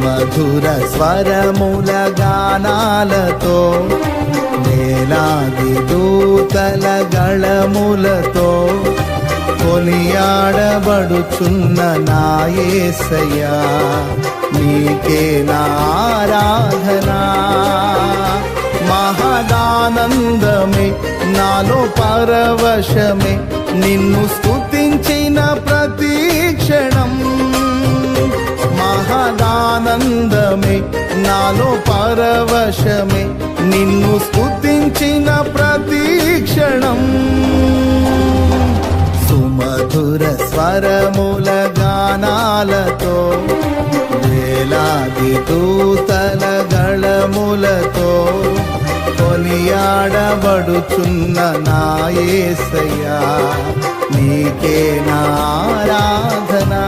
సుమధుర స్వరముల గానాలతో వేలాది దూతల గళములతో కొనియాడబడుచున్న నా యేసయ్యా నీకే నా ఆరాధనా. మహదానందమే నాలో పరవశమే నిన్ను స్తుతించిన ప్రతి క్షణం. మహదానందమే నాలో పరవశమే నిన్ను స్తుతించిన ప్రతి క్షణం. సుమధుర స్వరముల గానాలతో వేలాది దూతల గళములతో కొనియాడబడుచున్న నా యేసయ్యా నీకే నా ఆరాధనా.